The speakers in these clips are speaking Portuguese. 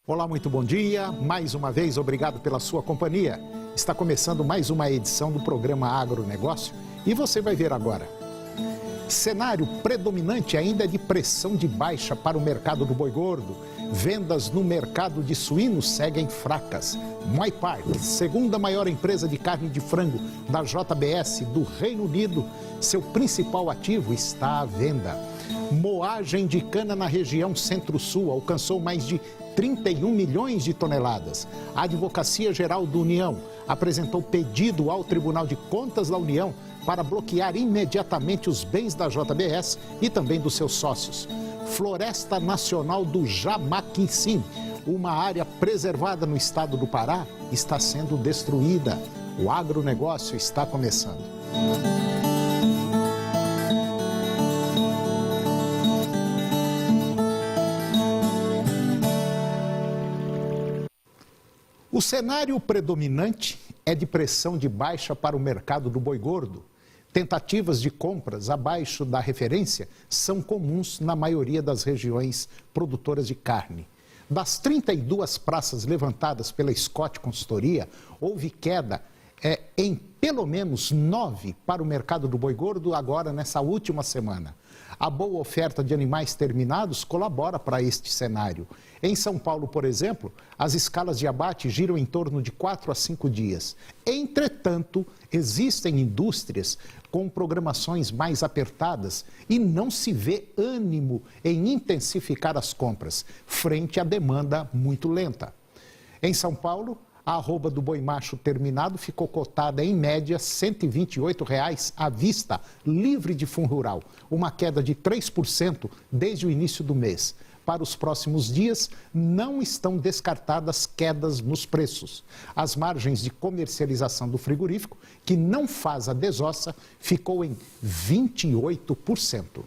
Olá, muito bom dia. Mais uma vez, obrigado pela sua companhia. Está começando mais uma edição do programa Agronegócio e você vai ver agora. Cenário predominante ainda é de pressão de baixa para o mercado do boi gordo. Vendas no mercado de suínos seguem fracas. Moy Park, segunda maior empresa de carne de frango da JBS do Reino Unido, seu principal ativo está à venda. Moagem de cana na região Centro-Sul alcançou mais de 31 milhões de toneladas. A Advocacia Geral da União apresentou pedido ao Tribunal de Contas da União para bloquear imediatamente os bens da JBS e também dos seus sócios. Floresta Nacional do Jamaquim, uma área preservada no estado do Pará, está sendo destruída. O agronegócio está começando. O cenário predominante é de pressão de baixa para o mercado do boi gordo. Tentativas de compras abaixo da referência são comuns na maioria das regiões produtoras de carne. Das 32 praças levantadas pela Scott Consultoria, houve queda em pelo menos 9 para o mercado do boi gordo agora nessa última semana. A boa oferta de animais terminados colabora para este cenário. Em São Paulo, por exemplo, as escalas de abate giram em torno de 4 a 5 dias. Entretanto, existem indústrias com programações mais apertadas e não se vê ânimo em intensificar as compras, frente à demanda muito lenta. Em São Paulo, a arroba do boi macho terminado ficou cotada em média R$ 128,00 à vista, livre de fundo rural, uma queda de 3% desde o início do mês. Para os próximos dias, não estão descartadas quedas nos preços. As margens de comercialização do frigorífico, que não faz a desossa, ficou em 28%.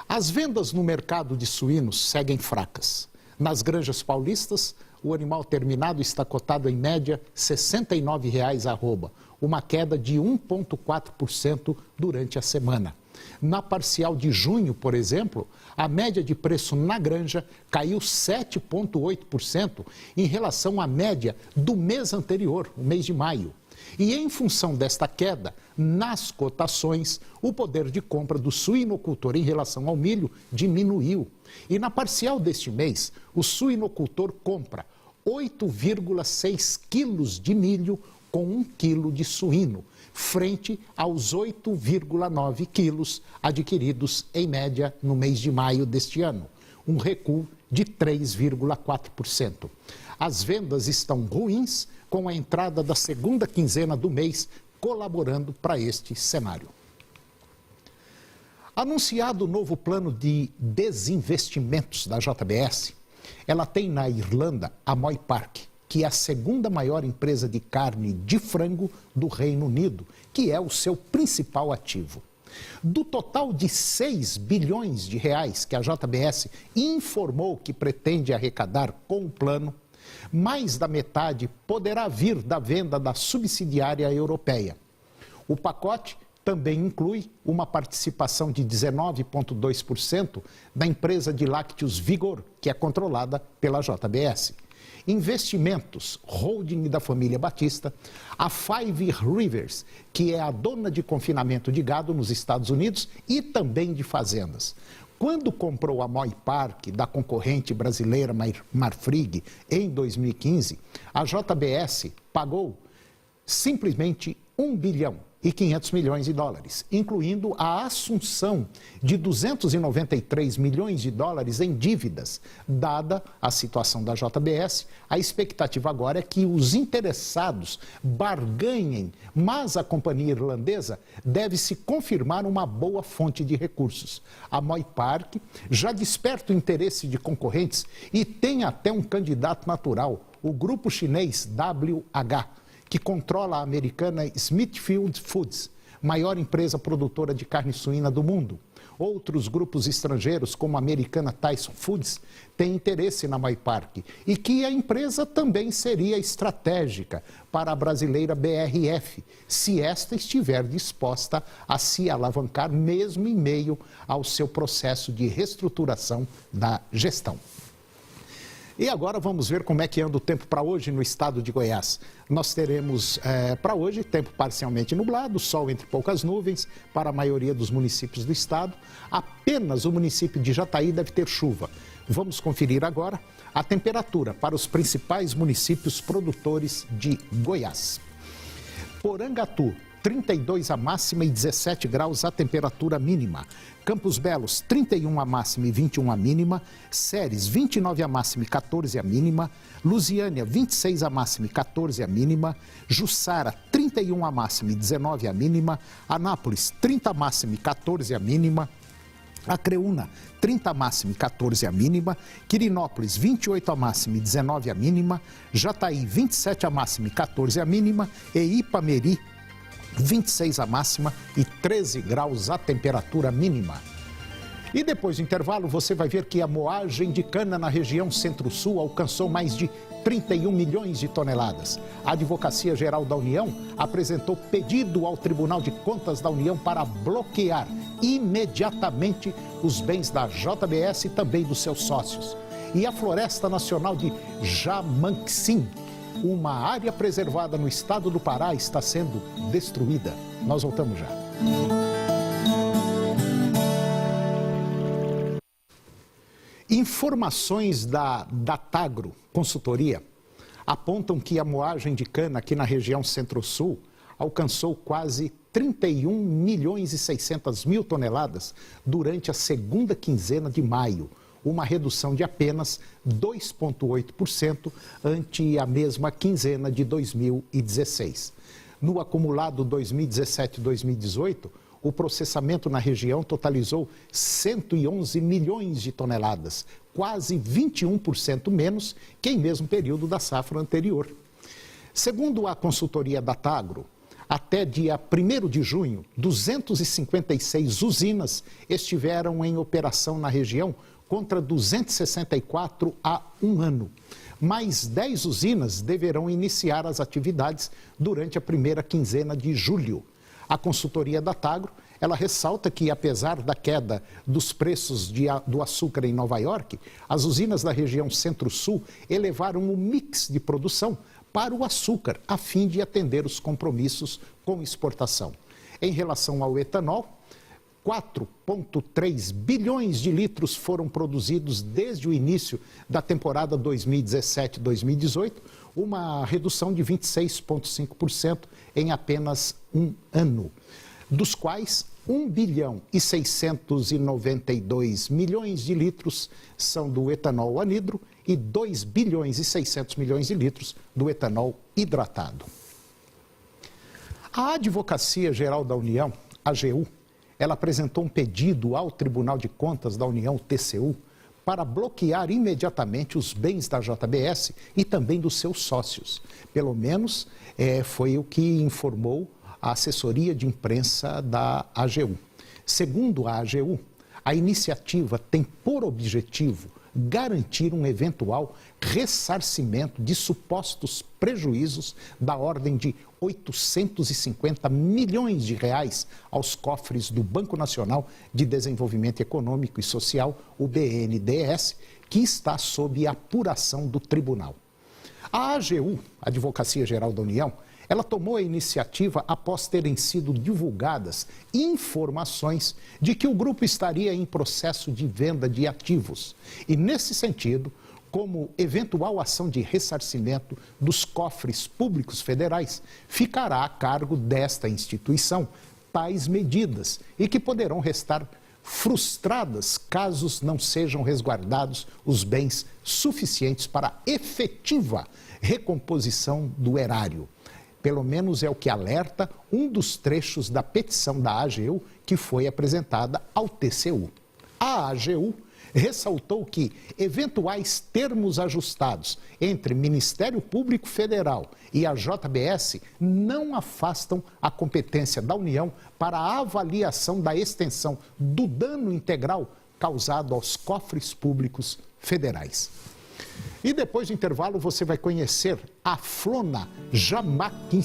As vendas no mercado de suínos seguem fracas. Nas granjas paulistas, o animal terminado está cotado em média R$ 69,00 arroba, uma queda de 1,4% durante a semana. Na parcial de junho, por exemplo, a média de preço na granja caiu 7,8% em relação à média do mês anterior, o mês de maio. E em função desta queda, nas cotações, o poder de compra do suinocultor em relação ao milho diminuiu. E na parcial deste mês, o suinocultor compra 8,6 quilos de milho com 1 quilo de suíno, frente aos 8,9 quilos adquiridos em média no mês de maio deste ano, um recuo de 3,4%. As vendas estão ruins, com a entrada da segunda quinzena do mês colaborando para este cenário. Anunciado o novo plano de desinvestimentos da JBS, ela tem na Irlanda a Moy Park, que é a segunda maior empresa de carne de frango do Reino Unido, que é o seu principal ativo. Do total de 6 bilhões de reais que a JBS informou que pretende arrecadar com o plano, mais da metade poderá vir da venda da subsidiária europeia. O pacote também inclui uma participação de 19,2% da empresa de lácteos Vigor, que é controlada pela JBS. Investimentos, holding da família Batista, a Five Rivers, que é a dona de confinamento de gado nos Estados Unidos e também de fazendas. Quando comprou a Moy Park da concorrente brasileira Marfrig em 2015, a JBS pagou simplesmente 1 bilhão e 500 milhões de dólares, incluindo a assunção de 293 milhões de dólares em dívidas. Dada a situação da JBS, a expectativa agora é que os interessados barganhem, mas a companhia irlandesa deve se confirmar uma boa fonte de recursos. A Moy Park já desperta o interesse de concorrentes e tem até um candidato natural, o grupo chinês WH, que controla a americana Smithfield Foods, maior empresa produtora de carne suína do mundo. Outros grupos estrangeiros, como a americana Tyson Foods, têm interesse na Moy Park e que a empresa também seria estratégica para a brasileira BRF, se esta estiver disposta a se alavancar mesmo em meio ao seu processo de reestruturação da gestão. E agora vamos ver como é que anda o tempo para hoje no estado de Goiás. Nós teremos para hoje tempo parcialmente nublado, sol entre poucas nuvens para a maioria dos municípios do estado. Apenas o município de Jataí deve ter chuva. Vamos conferir agora a temperatura para os principais municípios produtores de Goiás. Porangatu, 32 a máxima e 17 graus a temperatura mínima. Campos Belos, 31 a máxima e 21 a mínima. Ceres, 29 a máxima e 14 a mínima. Lusiânia, 26 a máxima e 14 a mínima. Jussara, 31 a máxima e 19 a mínima. Anápolis, 30 a máxima e 14 a mínima. Acreúna, 30 a máxima e 14 a mínima. Quirinópolis, 28 a máxima e 19 a mínima. Jataí, 27 a máxima e 14 a mínima. E Ipameri, 26 a máxima e 13 graus a temperatura mínima. E depois do intervalo você vai ver que a moagem de cana na região Centro-Sul alcançou mais de 31 milhões de toneladas. A Advocacia Geral da União apresentou pedido ao Tribunal de Contas da União para bloquear imediatamente os bens da JBS e também dos seus sócios. E a Floresta Nacional de Jamanquim, uma área preservada no estado do Pará, está sendo destruída. Nós voltamos já. Informações da Datagro Consultoria apontam que a moagem de cana aqui na região Centro-Sul alcançou quase 31 milhões e 600 mil toneladas durante a segunda quinzena de maio, uma redução de apenas 2,8% ante a mesma quinzena de 2016. No acumulado 2017-2018, o processamento na região totalizou 111 milhões de toneladas, quase 21% menos que em mesmo período da safra anterior. Segundo a consultoria Datagro, até dia 1º de junho, 256 usinas estiveram em operação na região, contra 264 há um ano. Mais 10 usinas deverão iniciar as atividades durante a primeira quinzena de julho. A consultoria Datagro, ela ressalta que, apesar da queda dos preços do açúcar em Nova York, as usinas da região Centro-Sul elevaram o mix de produção para o açúcar, a fim de atender os compromissos com exportação. Em relação ao etanol, 4,3 bilhões de litros foram produzidos desde o início da temporada 2017-2018, uma redução de 26,5% em apenas um ano, dos quais 1 bilhão e 692 milhões de litros são do etanol anidro e 2 bilhões e 600 milhões de litros do etanol hidratado. A Advocacia Geral da União, AGU, ela apresentou um pedido ao Tribunal de Contas da União, TCU, para bloquear imediatamente os bens da JBS e também dos seus sócios. Pelo menos foi o que informou a assessoria de imprensa da AGU. Segundo a AGU, a iniciativa tem por objetivo garantir um eventual ressarcimento de supostos prejuízos da ordem de 850 milhões de reais aos cofres do Banco Nacional de Desenvolvimento Econômico e Social, o BNDES, que está sob apuração do tribunal. A AGU, Advocacia Geral da União, ela tomou a iniciativa após terem sido divulgadas informações de que o grupo estaria em processo de venda de ativos. E, nesse sentido, como eventual ação de ressarcimento dos cofres públicos federais, ficará a cargo desta instituição tais medidas e que poderão restar frustradas caso não sejam resguardados os bens suficientes para efetiva recomposição do erário. Pelo menos é o que alerta um dos trechos da petição da AGU que foi apresentada ao TCU. A AGU ressaltou que eventuais termos ajustados entre Ministério Público Federal e a JBS não afastam a competência da União para a avaliação da extensão do dano integral causado aos cofres públicos federais. E depois do intervalo você vai conhecer a Flona Jamaquim,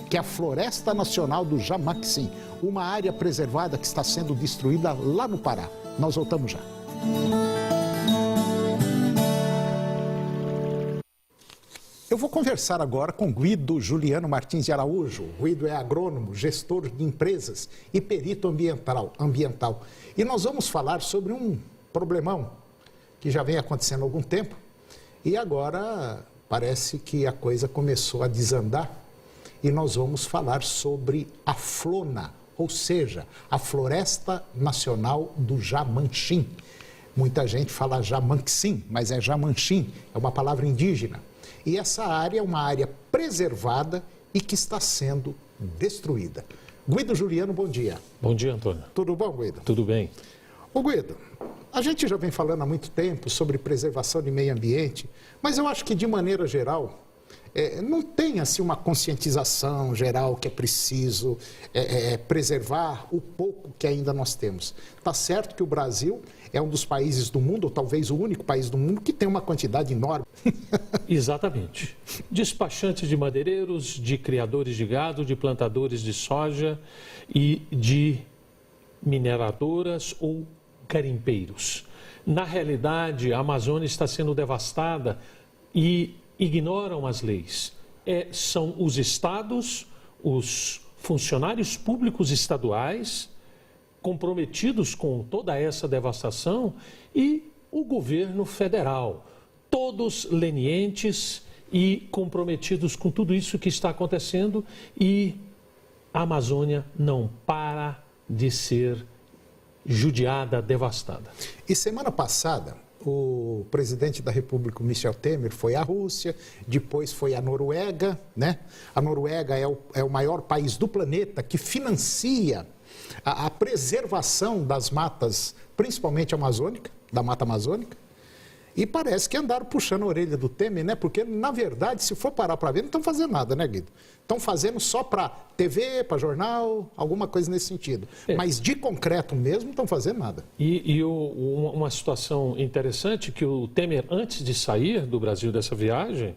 que é a Floresta Nacional do Jamaquim, uma área preservada que está sendo destruída lá no Pará. Nós voltamos já. Eu vou conversar agora com Guido Juliano Martins de Araújo. Guido é agrônomo, gestor de empresas e perito ambiental. E nós vamos falar sobre um problemão que já vem acontecendo há algum tempo e agora parece que a coisa começou a desandar. E nós vamos falar sobre a FLONA, ou seja, a Floresta Nacional do Jamanchim. Muita gente fala Jamanxim, mas é Jamanchim, é uma palavra indígena. E essa área é uma área preservada e que está sendo destruída. Guido Juliano, bom dia. Bom dia, Antônio. Tudo bom, Guido? Tudo bem. Ô, Guido, a gente já vem falando há muito tempo sobre preservação de meio ambiente, mas eu acho que, de maneira geral, não tem assim uma conscientização geral que é preciso preservar o pouco que ainda nós temos. Está certo que o Brasil é um dos países do mundo, ou talvez o único país do mundo, que tem uma quantidade enorme. Exatamente. Despachantes de madeireiros, de criadores de gado, de plantadores de soja e de mineradoras ou garimpeiros. Na realidade, a Amazônia está sendo devastada e ignoram as leis. São os estados, os funcionários públicos estaduais comprometidos com toda essa devastação e o governo federal, todos lenientes e comprometidos com tudo isso que está acontecendo, e a Amazônia não para de ser judiada, devastada. E semana passada, o presidente da República, Michel Temer, foi à Rússia, depois foi à Noruega, né? A Noruega é o maior país do planeta que financia a preservação das matas, principalmente amazônica, da mata amazônica. E parece que andaram puxando a orelha do Temer, né? Porque, na verdade, se for parar para ver, não estão fazendo nada, né, Guido? Estão fazendo só para TV, para jornal, alguma coisa nesse sentido. Mas de concreto mesmo, não estão fazendo nada. Uma situação interessante que o Temer, antes de sair do Brasil dessa viagem,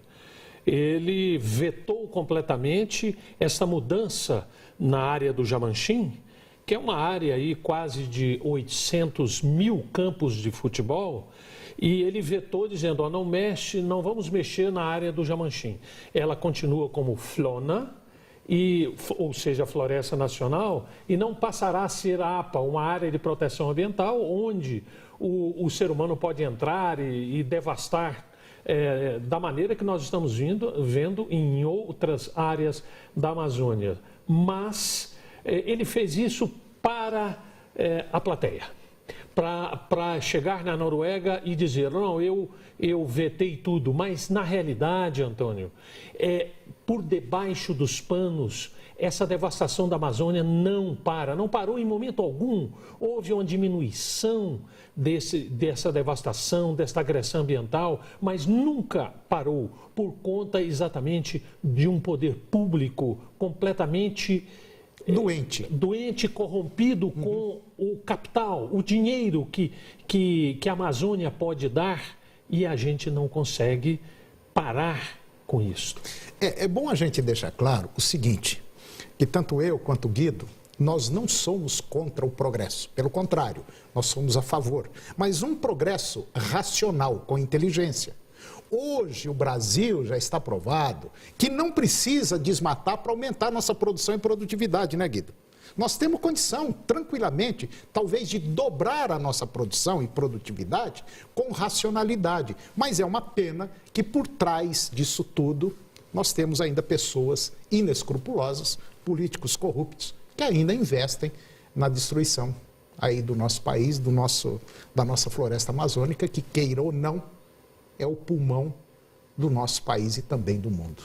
ele vetou completamente essa mudança na área do Jamanchim, que é uma área aí quase de 800 mil campos de futebol. E ele vetou dizendo, não vamos mexer na área do Jamanchim. Ela continua como FLONA, ou seja, Floresta Nacional, e não passará a ser APA, uma área de proteção ambiental, onde o ser humano pode entrar e devastar da maneira que nós estamos vendo em outras áreas da Amazônia. Mas ele fez isso para a plateia. Para chegar na Noruega e dizer, não, eu vetei tudo, mas na realidade, Antônio, por debaixo dos panos, essa devastação da Amazônia não parou em momento algum. Houve uma diminuição dessa devastação, dessa agressão ambiental, mas nunca parou por conta exatamente de um poder público completamente doente, corrompido com o capital, o dinheiro que a Amazônia pode dar, e a gente não consegue parar com isso. É bom a gente deixar claro o seguinte, que tanto eu quanto o Guido, nós não somos contra o progresso. Pelo contrário, nós somos a favor. Mas um progresso racional, com inteligência. Hoje o Brasil já está provado que não precisa desmatar para aumentar nossa produção e produtividade, né, Guido? Nós temos condição, tranquilamente, talvez de dobrar a nossa produção e produtividade com racionalidade. Mas é uma pena que por trás disso tudo nós temos ainda pessoas inescrupulosas, políticos corruptos, que ainda investem na destruição aí do nosso país, da nossa floresta amazônica, que queira ou não, é o pulmão do nosso país e também do mundo.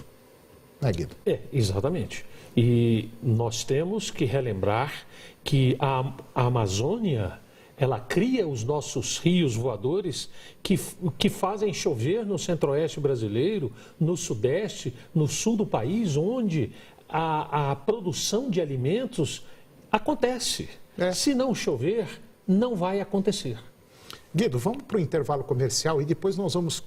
Né, Guido? Exatamente. E nós temos que relembrar que a Amazônia, ela cria os nossos rios voadores que fazem chover no centro-oeste brasileiro, no sudeste, no sul do país, onde a produção de alimentos acontece. Se não chover, não vai acontecer. Guido, vamos para o intervalo comercial e depois nós vamos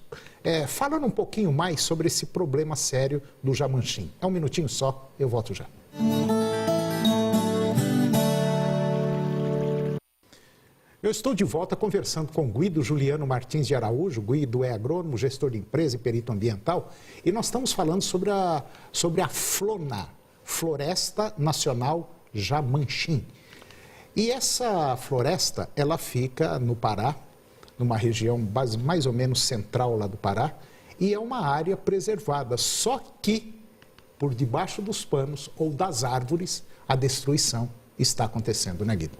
falar um pouquinho mais sobre esse problema sério do Jamanchim. É um minutinho só, eu volto já. Eu estou de volta conversando com Guido Juliano Martins de Araújo. Guido é agrônomo, gestor de empresa e perito ambiental. E nós estamos falando sobre a FLONA, Floresta Nacional Jamanchim. E essa floresta, ela fica no Pará, numa região mais ou menos central lá do Pará, e é uma área preservada, só que por debaixo dos panos ou das árvores a destruição está acontecendo, né, Guido?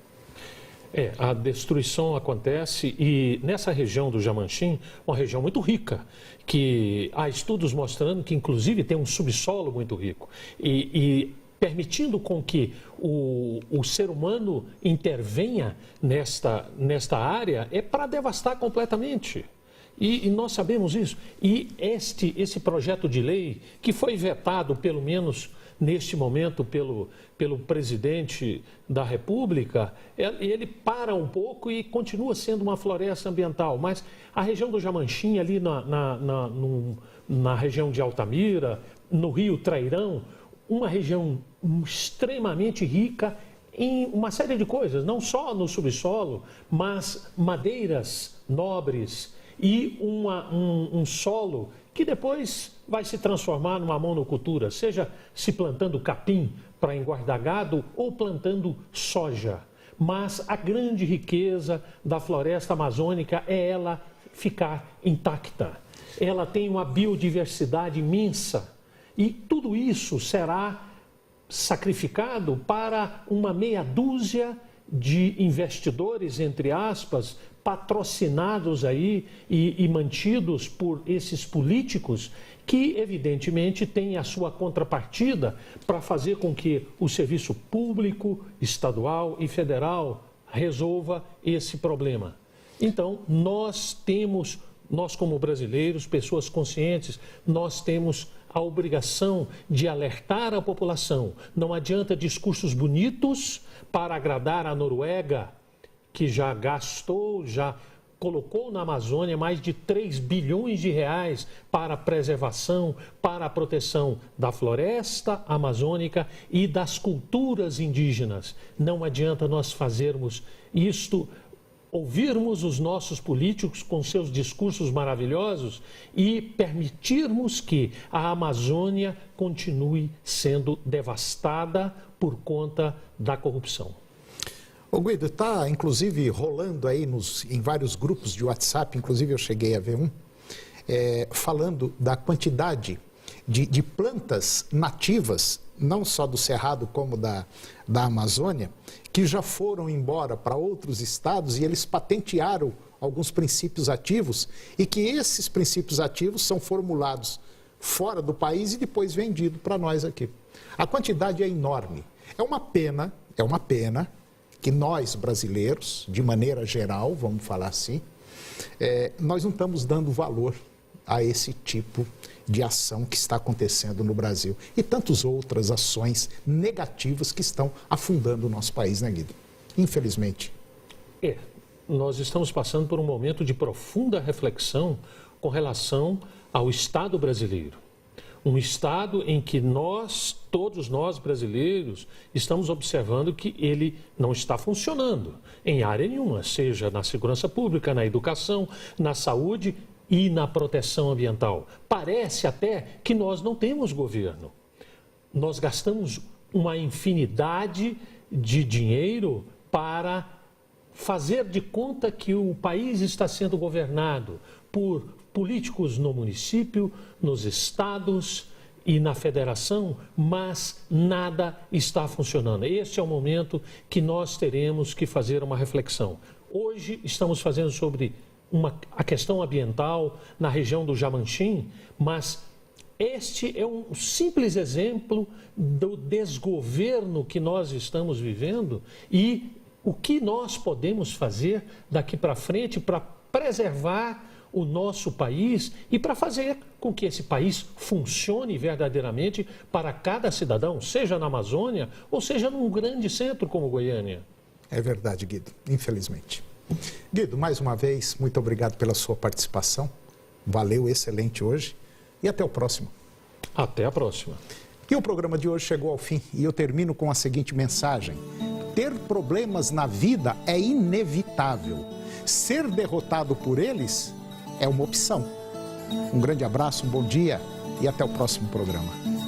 A destruição acontece e nessa região do Jamanchim, uma região muito rica, que há estudos mostrando que inclusive tem um subsolo muito rico e permitindo com que o ser humano intervenha nesta área é para devastar completamente. E nós sabemos isso. E esse projeto de lei, que foi vetado, pelo menos neste momento, pelo presidente da República, ele para um pouco e continua sendo uma floresta ambiental. Mas a região do Jamanchim, ali na região de Altamira, no Rio Trairão, uma região extremamente rica em uma série de coisas, não só no subsolo, mas madeiras nobres e um solo que depois vai se transformar numa monocultura, seja se plantando capim para engordar gado ou plantando soja. Mas a grande riqueza da floresta amazônica é ela ficar intacta. Ela tem uma biodiversidade imensa e tudo isso será sacrificado para uma meia dúzia de investidores, entre aspas, patrocinados aí e mantidos por esses políticos que, evidentemente, têm a sua contrapartida para fazer com que o serviço público, estadual e federal resolva esse problema. Então, nós como brasileiros, pessoas conscientes, nós temos a obrigação de alertar a população. Não adianta discursos bonitos para agradar a Noruega, que já colocou na Amazônia mais de 3 bilhões de reais para a preservação, para a proteção da floresta amazônica e das culturas indígenas. Não adianta nós fazermos isto, ouvirmos os nossos políticos com seus discursos maravilhosos e permitirmos que a Amazônia continue sendo devastada por conta da corrupção. Ô Guido, está inclusive rolando aí em vários grupos de WhatsApp, inclusive eu cheguei a ver falando da quantidade de plantas nativas, não só do Cerrado como da Amazônia, que já foram embora para outros estados e eles patentearam alguns princípios ativos e que esses princípios ativos são formulados fora do país e depois vendidos para nós aqui. A quantidade é enorme. É uma pena que nós, brasileiros, de maneira geral, vamos falar assim, nós não estamos dando valor a esse tipo de ação que está acontecendo no Brasil e tantas outras ações negativas que estão afundando o nosso país, né, Guido? Infelizmente. Nós estamos passando por um momento de profunda reflexão com relação ao Estado brasileiro. Um Estado em que todos nós brasileiros, estamos observando que ele não está funcionando em área nenhuma, seja na segurança pública, na educação, na saúde e na proteção ambiental. Parece até que nós não temos governo. Nós gastamos uma infinidade de dinheiro para fazer de conta que o país está sendo governado por políticos no município, nos estados e na federação, mas nada está funcionando. Este é o momento que nós teremos que fazer uma reflexão. Hoje estamos fazendo sobre a questão ambiental na região do Jamanchim, mas este é um simples exemplo do desgoverno que nós estamos vivendo e o que nós podemos fazer daqui para frente para preservar o nosso país e para fazer com que esse país funcione verdadeiramente para cada cidadão, seja na Amazônia ou seja num grande centro como Goiânia. É verdade, Guido, infelizmente. Guido, mais uma vez, muito obrigado pela sua participação. Valeu, excelente hoje. E até o próximo. Até a próxima. E o programa de hoje chegou ao fim e eu termino com a seguinte mensagem. ter problemas na vida é inevitável. Ser derrotado por eles é uma opção. Um grande abraço, um bom dia e até o próximo programa.